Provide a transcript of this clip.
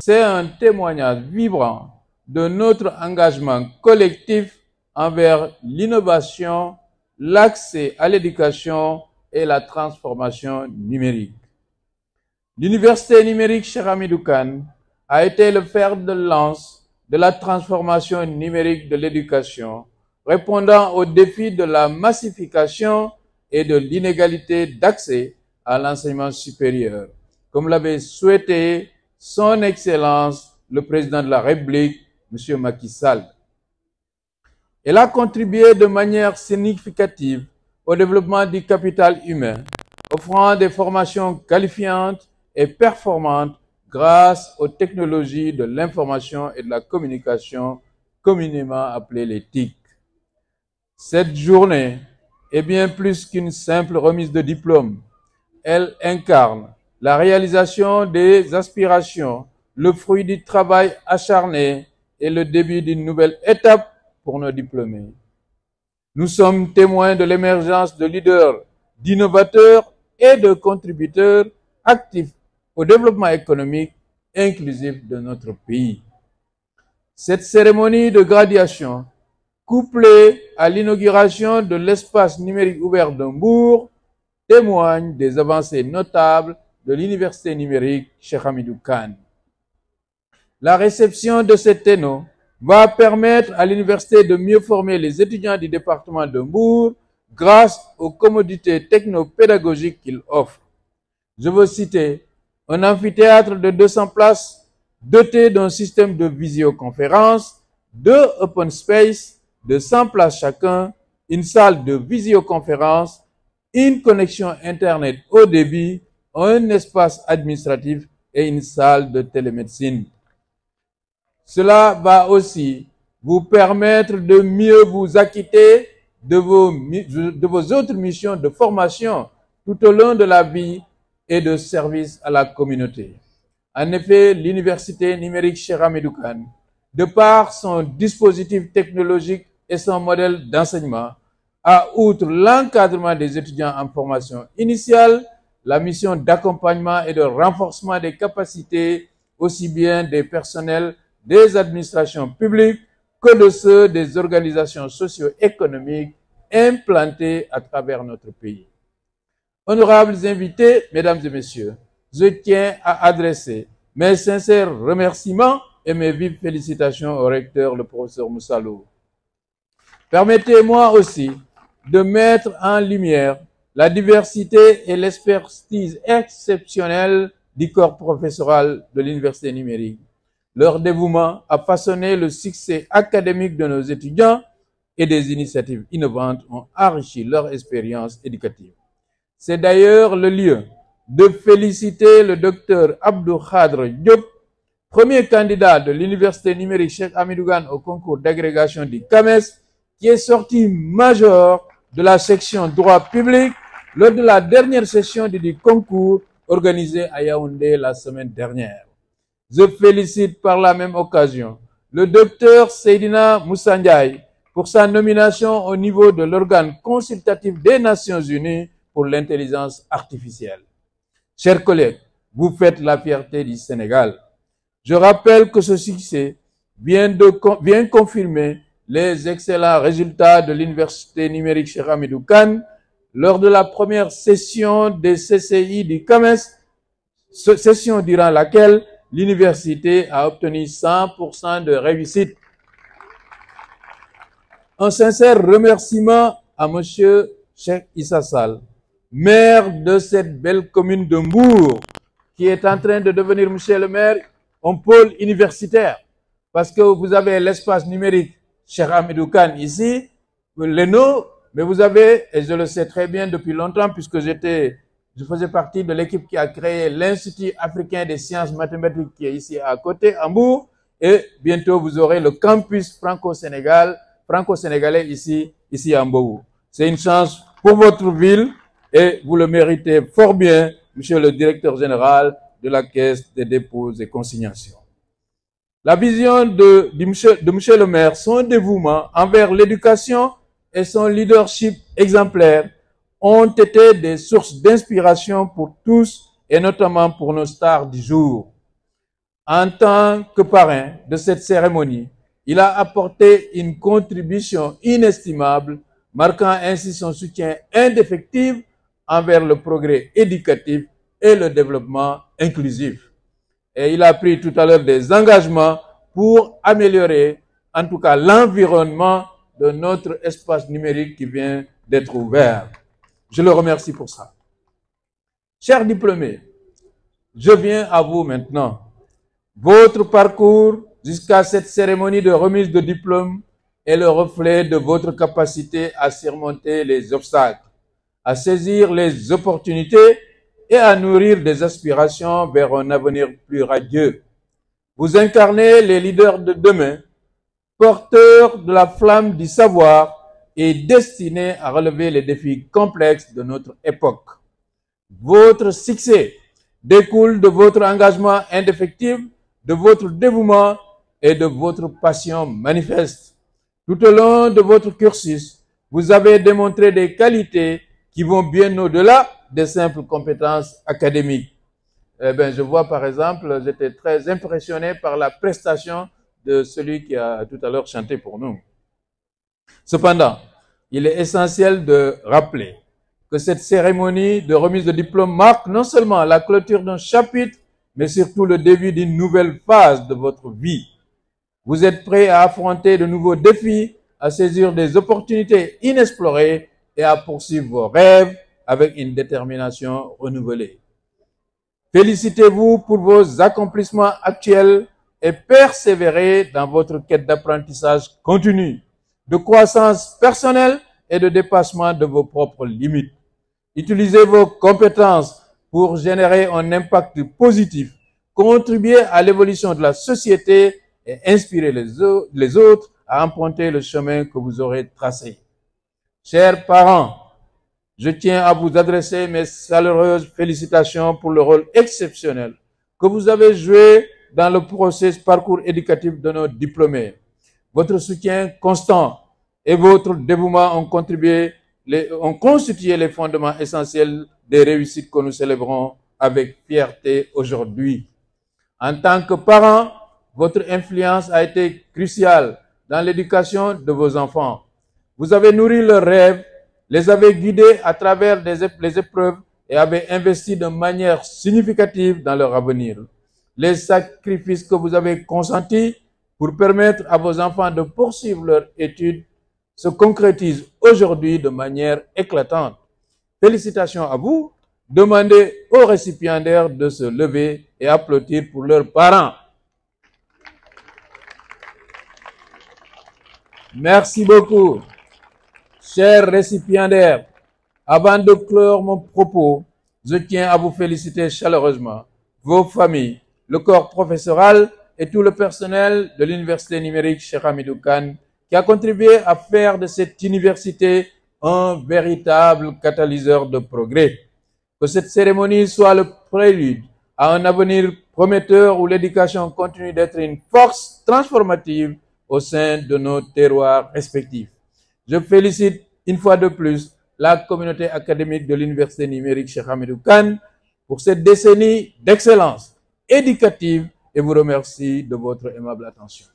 C'est un témoignage vibrant de notre engagement collectif envers l'innovation, l'accès à l'éducation et la transformation numérique. L'Université numérique Cheikh Hamidou Kane a été le fer de lance de la transformation numérique de l'éducation, répondant aux défis de la massification et de l'inégalité d'accès à l'enseignement supérieur, comme l'avait souhaité son Excellence le Président de la République, M. Macky Sall. Elle a contribué de manière significative au développement du capital humain, offrant des formations qualifiantes et performantes grâce aux technologies de l'information et de la communication, communément appelées les TIC. Cette journée est bien plus qu'une simple remise de diplôme. Elle incarne la réalisation des aspirations, le fruit du travail acharné et le début d'une nouvelle étape pour nos diplômés. Nous sommes témoins de l'émergence de leaders, d'innovateurs et de contributeurs actifs au développement économique inclusif de notre pays. Cette cérémonie de graduation, couplée à l'inauguration de l'espace numérique ouvert de Mbour, témoigne des avancées notables de l'Université numérique Cheikh Hamidou Kane. La réception de cet TENO va permettre à l'université de mieux former les étudiants du département de Mbour grâce aux commodités technopédagogiques qu'il offre. Je veux citer un amphithéâtre de 200 places doté d'un système de visioconférence, 2 open space de 100 places chacun, une salle de visioconférence, une connexion Internet haut débit, un espace administratif et une salle de télémédecine. Cela va aussi vous permettre de mieux vous acquitter de vos autres missions de formation tout au long de la vie et de service à la communauté. En effet, l'Université numérique Cheikh Hamidou Kane, de par son dispositif technologique et son modèle d'enseignement, a, outre l'encadrement des étudiants en formation initiale, la mission d'accompagnement et de renforcement des capacités aussi bien des personnels des administrations publiques que de ceux des organisations socio-économiques implantées à travers notre pays. Honorables invités, mesdames et messieurs, je tiens à adresser mes sincères remerciements et mes vives félicitations au recteur, le professeur Moussa Lo. Permettez-moi aussi de mettre en lumière la diversité et l'expertise exceptionnelle du corps professoral de l'Université numérique. Leur dévouement a façonné le succès académique de nos étudiants et des initiatives innovantes ont enrichi leur expérience éducative. C'est d'ailleurs le lieu de féliciter le docteur Abdou Khadre Diop, premier candidat de l'Université numérique Cheikh Hamidou Kane au concours d'agrégation du CAMES, qui est sorti major de la section droit public lors de la dernière session du concours organisée à Yaoundé la semaine dernière. Je félicite par la même occasion le docteur Seydina Moussa Ndiaye pour sa nomination au niveau de l'organe consultatif des Nations Unies pour l'intelligence artificielle. Chers collègues, vous faites la fierté du Sénégal. Je rappelle que ce succès vient confirmer les excellents résultats de l'Université numérique Cheikh Hamidou Kane lors de la première session des CCI du CAMES, session durant laquelle l'université a obtenu 100% de réussite. Un sincère remerciement à M. Cheikh Issa Sall, maire de cette belle commune de Mbour, qui est en train de devenir, monsieur le maire, un pôle universitaire. Parce que vous avez l'espace numérique Cheikh Hamidou Kane ici, l'ENO, mais vous avez, et je le sais très bien depuis longtemps, puisque je faisais partie de l'équipe qui a créé l'Institut africain des sciences mathématiques qui est ici à côté, à Mbour, et bientôt vous aurez le campus franco-sénégalais ici à Mbour. C'est une chance pour votre ville et vous le méritez fort bien, monsieur le directeur général de la Caisse des dépôts et consignations. La vision de monsieur le maire, son dévouement envers l'éducation et son leadership exemplaire ont été des sources d'inspiration pour tous et notamment pour nos stars du jour. En tant que parrain de cette cérémonie, il a apporté une contribution inestimable, marquant ainsi son soutien indéfectible envers le progrès éducatif et le développement inclusif. Et il a pris tout à l'heure des engagements pour améliorer, en tout cas, l'environnement de notre espace numérique qui vient d'être ouvert. Je le remercie pour ça. Chers diplômés, je viens à vous maintenant. Votre parcours jusqu'à cette cérémonie de remise de diplôme est le reflet de votre capacité à surmonter les obstacles, à saisir les opportunités et à nourrir des aspirations vers un avenir plus radieux. Vous incarnez les leaders de demain, porteurs de la flamme du savoir et destinés à relever les défis complexes de notre époque. Votre succès découle de votre engagement indéfectible, de votre dévouement et de votre passion manifeste. Tout au long de votre cursus, vous avez démontré des qualités qui vont bien au-delà des simples compétences académiques. Je vois par exemple, j'étais très impressionné par la prestation de celui qui a tout à l'heure chanté pour nous. Cependant, il est essentiel de rappeler que cette cérémonie de remise de diplôme marque non seulement la clôture d'un chapitre, mais surtout le début d'une nouvelle phase de votre vie. Vous êtes prêts à affronter de nouveaux défis, à saisir des opportunités inexplorées et à poursuivre vos rêves avec une détermination renouvelée. Félicitez-vous pour vos accomplissements actuels et persévérez dans votre quête d'apprentissage continu, de croissance personnelle et de dépassement de vos propres limites. Utilisez vos compétences pour générer un impact positif, contribuer à l'évolution de la société et inspirer les autres à emprunter le chemin que vous aurez tracé. Chers parents, je tiens à vous adresser mes chaleureuses félicitations pour le rôle exceptionnel que vous avez joué dans le parcours éducatif de nos diplômés. Votre soutien constant et votre dévouement ont constitué les fondements essentiels des réussites que nous célébrons avec fierté aujourd'hui. En tant que parent, votre influence a été cruciale dans l'éducation de vos enfants. Vous avez nourri leurs rêves, les avez guidés à travers les épreuves et avez investi de manière significative dans leur avenir. Les sacrifices que vous avez consentis pour permettre à vos enfants de poursuivre leurs études se concrétisent aujourd'hui de manière éclatante. Félicitations à vous. Demandez aux récipiendaires de se lever et applaudir pour leurs parents. Merci beaucoup. Chers récipiendaires, avant de clore mon propos, je tiens à vous féliciter chaleureusement, vos familles, le corps professoral et tout le personnel de l'Université numérique Cheikh Hamidou Kane qui a contribué à faire de cette université un véritable catalyseur de progrès. Que cette cérémonie soit le prélude à un avenir prometteur où l'éducation continue d'être une force transformative au sein de nos terroirs respectifs. Je félicite une fois de plus la communauté académique de l'Université numérique Cheikh Hamidou Kane pour cette décennie d'excellence éducative et vous remercie de votre aimable attention.